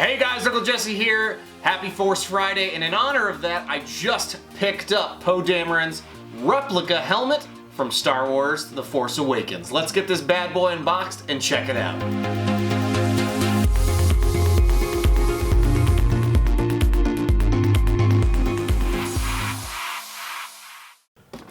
Hey guys, Uncle Jesse here. Happy Force Friday, and in honor of that, I just picked up Poe Dameron's replica helmet from Star Wars The Force Awakens. Let's get this bad boy unboxed and check it out.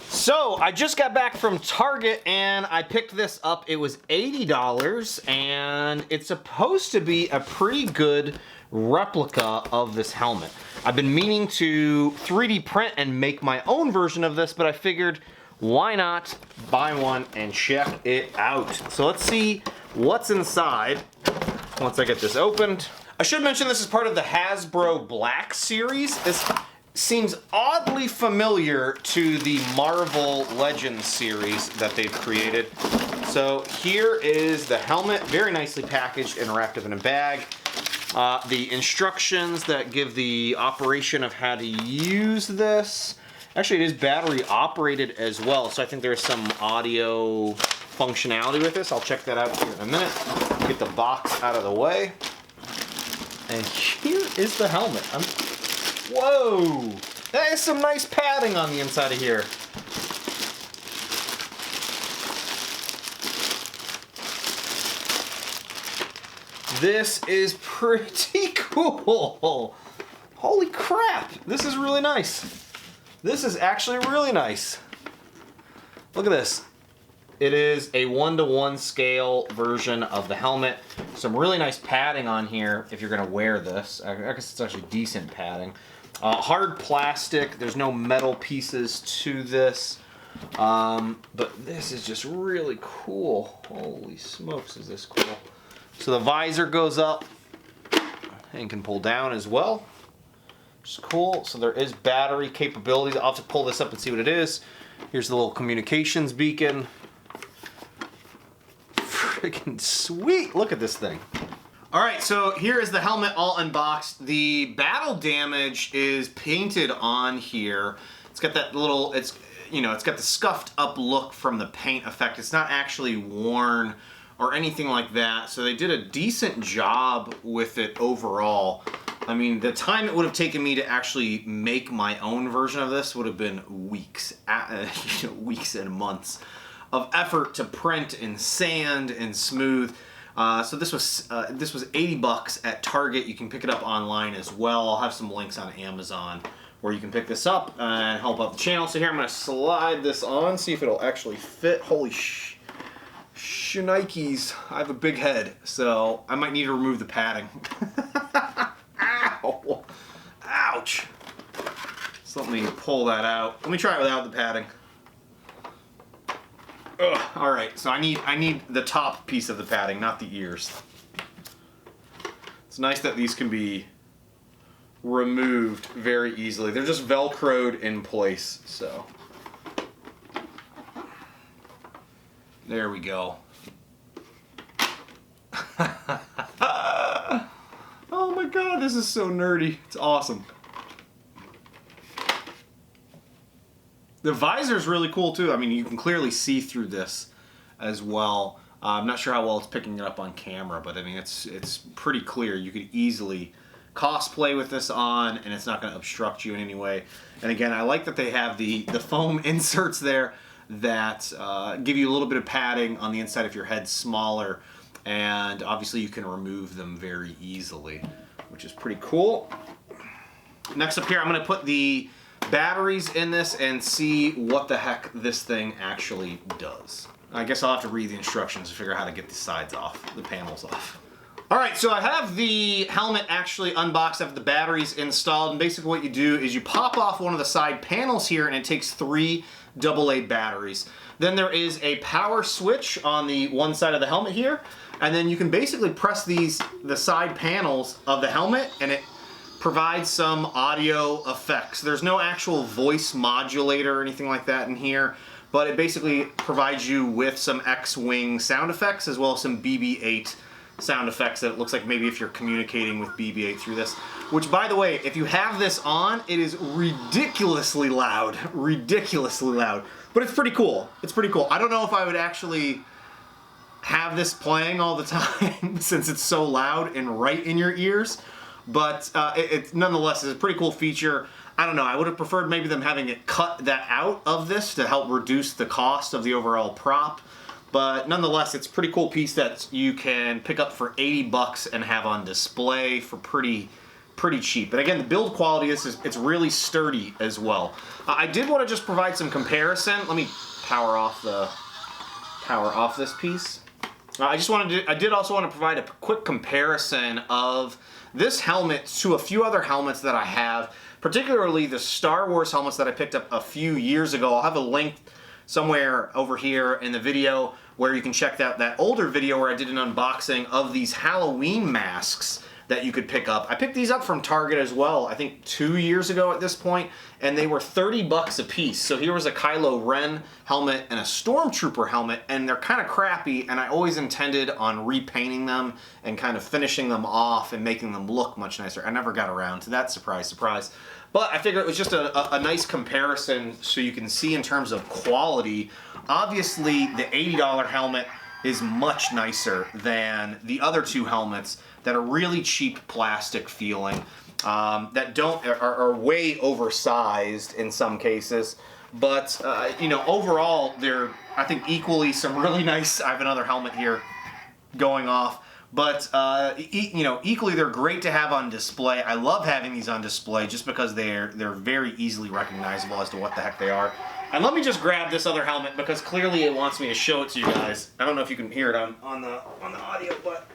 So, I just got back from Target and I picked this up. It was $80 and it's supposed to be a pretty good replica of this helmet. I've been meaning to 3D print and make my own version of this, but I figured why not buy one and check it out. So let's see what's inside once I get this opened. I should mention this is part of the Hasbro Black Series. This seems oddly familiar to the Marvel Legends series that they've created. So here is the helmet, very nicely packaged and wrapped up in a bag. The instructions that give the operation of how to use this. Actually, it is battery operated as well, so I think there's some audio functionality with this. I'll check that out here in a minute. Get the box out of the way. And here is the helmet. Whoa! That is some nice padding on the inside of here. This is pretty cool. Holy crap, this is really nice. This is actually really nice. Look at this. It is a 1:1 scale version of the helmet. Some really nice padding on here if you're gonna wear this. I guess it's actually decent padding. Hard plastic, there's no metal pieces to this. But this is just really cool. Holy smokes, is this cool. So the visor goes up and can pull down as well. Which is cool. So there is battery capabilities. I'll have to pull this up and see what it is. Here's the little communications beacon. Freaking sweet. Look at this thing. Alright, so here is the helmet all unboxed. The battle damage is painted on here. It's got that little, it's got the scuffed up look from the paint effect. It's not actually worn or anything like that. So they did a decent job with it overall. I mean, the time it would have taken me to actually make my own version of this would have been weeks, weeks and months of effort to print and sand and smooth. So this was $80 at Target. You can pick it up online as well. I'll have some links on Amazon where you can pick this up and help out the channel. So here I'm going to slide this on, see if it'll actually fit. Holy shnikes, I have a big head, so I might need to remove the padding. Ow! Ouch! So let me pull that out. Let me try it without the padding. Ugh, all right, so I need the top piece of the padding, not the ears. It's nice that these can be removed very easily. They're just Velcroed in place, so. There we go. Oh my god, this is so nerdy. It's awesome. The visor is really cool too. I mean, you can clearly see through this as well. I'm not sure how well it's picking it up on camera, but I mean, it's pretty clear. You could easily cosplay with this on, and it's not going to obstruct you in any way. And again, I like that they have the foam inserts there that give you a little bit of padding on the inside if your head's smaller, and obviously you can remove them very easily, which is pretty cool. Next up here, I'm going to put the batteries in this and see what the heck this thing actually does. I guess I'll have to read the instructions to figure out how to get the sides off, the panels off. Alright, so I have the helmet actually unboxed. I have the batteries installed, and basically what you do is you pop off one of the side panels here, and it takes 3 AA batteries. Then there is a power switch on the one side of the helmet here, and then you can basically press the side panels of the helmet, and it provides some audio effects. There's no actual voice modulator or anything like that in here, but it basically provides you with some X-Wing sound effects as well as some BB-8 sound effects that it looks like maybe if you're communicating with BB-8 through this. Which, by the way, if you have this on, it is ridiculously loud. Ridiculously loud. But it's pretty cool. It's pretty cool. I don't know if I would actually have this playing all the time since it's so loud and right in your ears. But it nonetheless is a pretty cool feature. I don't know, I would have preferred maybe them having it cut that out of this to help reduce the cost of the overall prop. But nonetheless, it's a pretty cool piece that you can pick up for 80 bucks and have on display for pretty cheap. And again, the build quality is it's really sturdy as well. I did want to just provide some comparison. Let me power off this piece. I did also want to provide a quick comparison of this helmet to a few other helmets that I have, particularly the Star Wars helmets that I picked up a few years ago. I'll have a link somewhere over here in the video where you can check out that older video where I did an unboxing of these Halloween masks that you could pick up. I picked these up from Target as well, I think 2 years ago at this point, and they were 30 bucks a piece. So here was a Kylo Ren helmet and a Stormtrooper helmet, and they're kind of crappy, and I always intended on repainting them and kind of finishing them off and making them look much nicer. I never got around to that, surprise, surprise. But I figured it was just a nice comparison so you can see in terms of quality. Obviously, the $80 helmet is much nicer than the other two helmets that are really cheap plastic feeling, that are way oversized in some cases. But, you know, overall, they're, I think, equally some really nice, I have another helmet here going off. But, you know, equally they're great to have on display. I love having these on display just because they're very easily recognizable as to what the heck they are. And let me just grab this other helmet because clearly it wants me to show it to you guys. I don't know if you can hear it on the audio, but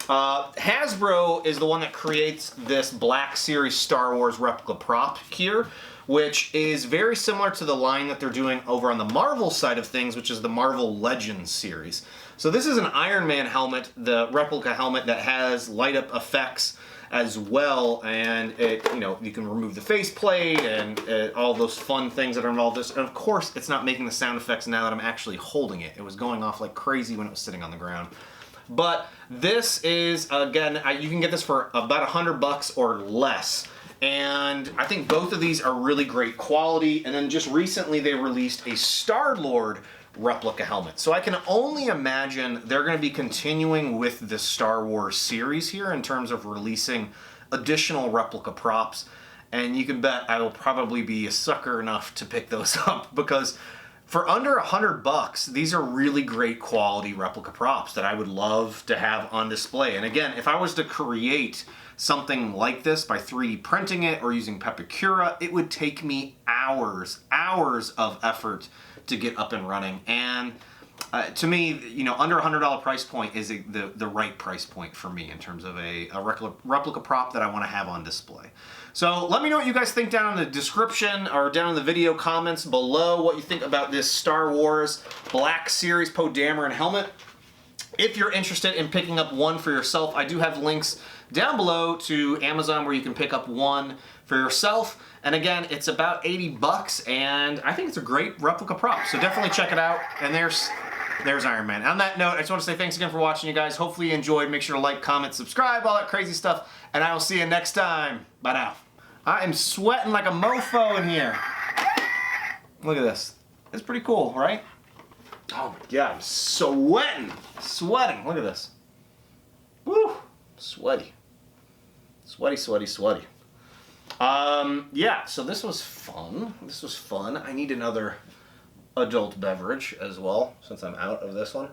Hasbro is the one that creates this Black Series Star Wars replica prop here, which is very similar to the line that they're doing over on the Marvel side of things, which is the Marvel Legends series. So this is an Iron Man helmet, the replica helmet that has light up effects as well, and it, you know, you can remove the faceplate and all those fun things that are involved in this. And of course, it's not making the sound effects now that I'm actually holding it. It was going off like crazy when it was sitting on the ground. But this is, again, you can get this for about 100 bucks or less. And I think both of these are really great quality. And then just recently they released a Star-Lord replica helmet. So I can only imagine they're going to be continuing with the Star Wars series here in terms of releasing additional replica props. And you can bet I will probably be a sucker enough to pick those up because for under 100 bucks, these are really great quality replica props that I would love to have on display. And again, if I was to create something like this by 3D printing it or using Pepakura, it would take me hours of effort to get up and running. And to me, you know, under $100 price point is the right price point for me in terms of a replica prop that I want to have on display. So let me know what you guys think down in the description or down in the video comments below what you think about this Star Wars Black Series Poe Dameron helmet. If you're interested in picking up one for yourself, I do have links down below to Amazon where you can pick up one for yourself. And again, it's about 80 bucks, and I think it's a great replica prop. So definitely check it out. And there's Iron Man. On that note, I just want to say thanks again for watching, you guys. Hopefully you enjoyed. Make sure to like, comment, subscribe, all that crazy stuff. And I will see you next time. Bye now. I am sweating like a mofo in here. Look at this. It's pretty cool, right? Oh my God, I'm sweating. Look at this. Woo, sweaty. Sweaty. Yeah, so this was fun. I need another adult beverage as well, since I'm out of this one.